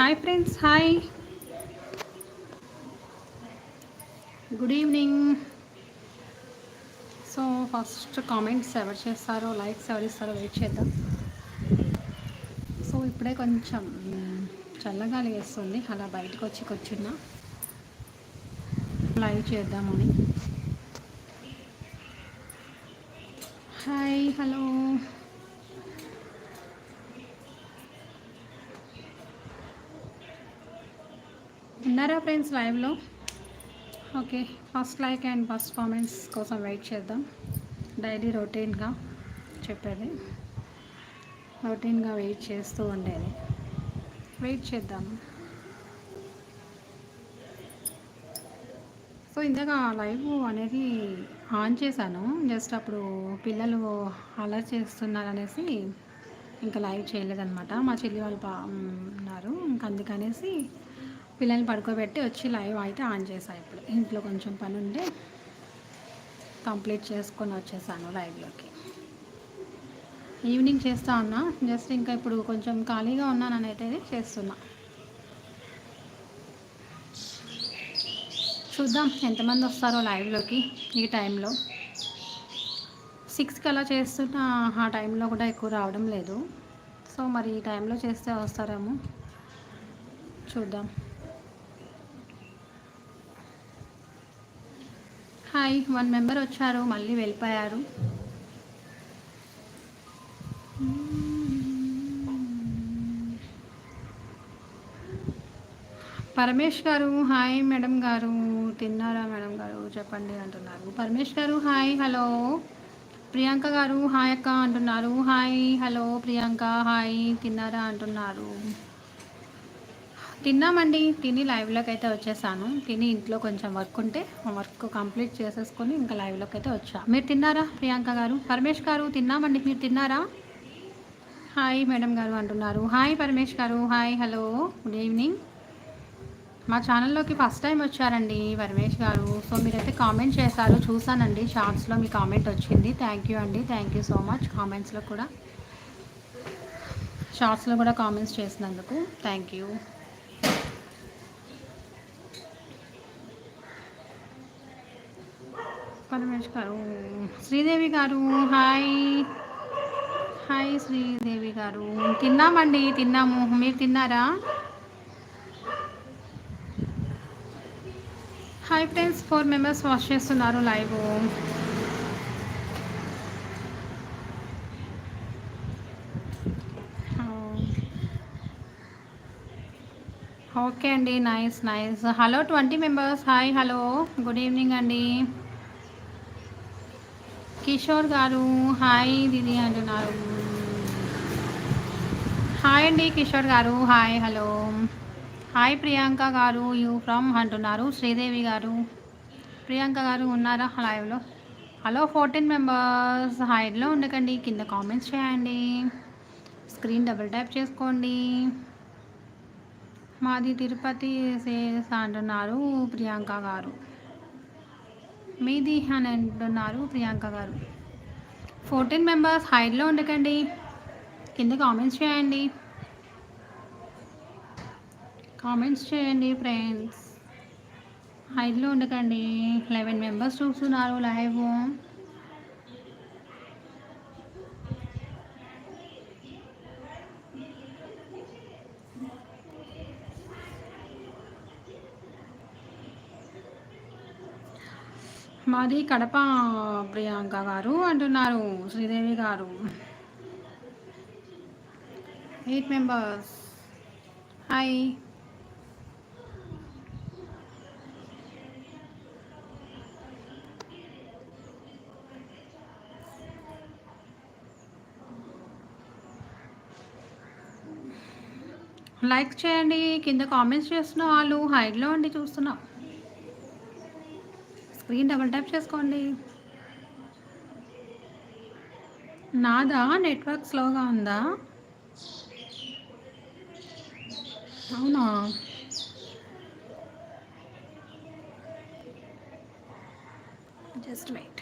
Hi friends, hi, good evening. So first comments ఎవరు చేస్తారో, likes ఎవరు ఇస్తారో వెయిట్ చేద్దాం. సో ఇప్పుడే కొంచెం చల్లగాలి వేస్తుంది, అలా బయటకు వచ్చి కూర్చున్నా లైవ్ చేద్దామని. హాయ్, హలో, ఉన్నారా ఫ్రెండ్స్ లైవ్లో? Okay, first like and first comments కోసం వెయిట్ చేద్దాం. డైలీ రొటీన్గా చెప్పేది, రొటీన్గా వెయిట్ చేస్తూ ఉండేది. వెయిట్ చేద్దాం. సో ఇందాక లైవ్ అనేది ఆన్ చేశాను, జస్ట్ అప్పుడు పిల్లలు అలర్ చేస్తున్నారు అనేసి ఇంకా లైవ్ చేయలేదన్నమాట. మా చెల్లి వాళ్ళు ఉన్నారు, ఇంకా అందుకనేసి పిల్లల్ని పడుకోబెట్టి వచ్చి లైవ్ అయితే ఆన్ చేశాను. ఇప్పుడు ఇంట్లో కొంచెం పని ఉంటే కంప్లీట్ చేసుకొని వచ్చేసాను లైవ్లోకి. ఈవినింగ్ చేస్తా ఉన్నా, జస్ట్ ఇంకా ఇప్పుడు కొంచెం ఖాళీగా ఉన్నానని అయితే చేస్తున్నా. చూద్దాం ఎంతమంది వస్తారో లైవ్లోకి. ఈ టైంలో 6కి అలా చేస్తున్నా, ఆ టైంలో కూడా ఎక్కువ రావడం లేదు. సో మరి ఈ టైంలో చేస్తే వస్తారేమో, చూద్దాం. హాయ్, 1 మెంబర్ వచ్చారు, మళ్ళీ వెళ్ళిపోయారు. పరమేష్ గారు హాయ్. మేడం గారు తిన్నారా? మేడం గారు చెప్పండి అంటున్నారు. పరమేష్ గారు హాయ్, హలో. ప్రియాంక గారు హాయ్ అక్క అంటున్నారు. Hi, hello Priyanka, hi. తిన్నారా అంటున్నారు. తిన్నామండి, తిని లైవ్లోకి అయితే వచ్చేసాను. తిని ఇంట్లో కొంచెం వర్క్ ఉంటే వర్క్ కంప్లీట్ చేసేసుకొని ఇంకా లైవ్లోకి అయితే వచ్చా. మీరు తిన్నారా ప్రియాంక గారు? పరమేష్ గారు తిన్నామండి, మీరు తిన్నారా? హాయ్ మేడం గారు అంటున్నారు. హాయ్ పరమేష్ గారు, హాయ్, హలో, గుడ్ ఈవినింగ్. మా ఛానల్లోకి ఫస్ట్ టైం వచ్చారండి పరమేష్ గారు. సో మీరైతే కామెంట్ చేశారు, చూసానండి. షార్ట్స్లో మీ కామెంట్ వచ్చింది. థ్యాంక్ యూ అండి, థ్యాంక్ యూ సో మచ్. కామెంట్స్లో కూడా, షార్ట్స్లో కూడా కామెంట్స్ చేసినందుకు థ్యాంక్ యూ. పరమేష్ గారు, శ్రీదేవి గారు హాయ్, హాయ్ శ్రీదేవి గారు. తిన్నామండి, తిన్నాము. మీరు తిన్నారా? హాయ్ ఫ్రెండ్స్, 4 మెంబర్స్ వాచ్ చేస్తున్నారు లైవ్. ఓకే అండి, nice nice. Hello 20 members, hi, hello, good evening అండి. కిషోర్ గారు హాయ్ దీది అంటున్నారు. హాయ్ అండి కిషోర్ గారు, హాయ్, హలో. హాయ్ ప్రియాంక గారు, యూ ఫ్రమ్ అంటున్నారు. శ్రీదేవి గారు, ప్రియాంక గారు ఉన్నారా లైవ్లో? హలో 14 మెంబర్స్, హైడ్లో ఉండకండి, కింద కామెంట్స్ చేయండి, స్క్రీన్ డబుల్ ట్యాప్ చేసుకోండి. మాది తిరుపతి సేస్ అంటున్నారు ప్రియాంక గారు. మీది అని అంటున్నారు ప్రియాంక గారు. 14 మెంబర్స్, హైడ్లో ఉండకండి, కింద కామెంట్స్ చేయండి, కామెంట్స్ చేయండి ఫ్రెండ్స్. హైడ్లో ఉండకండి. 11 మెంబర్స్ చూస్తున్నారు లైవ్. మాది కడప ప్రియాంక గారు అంటున్నారు శ్రీదేవి గారు. 8 మెంబర్స్, హాయ్. లైక్ చేయండి, కింద కామెంట్స్ చేస్తున్న వాళ్ళు హైడ్లో ఉండి చూస్తున్నాం, స్క్రీన్ డబుల్ ట్యాప్ చేసుకోండి. నాదా నెట్వర్క్ స్లోగా ఉందా? అవునా? Just wait.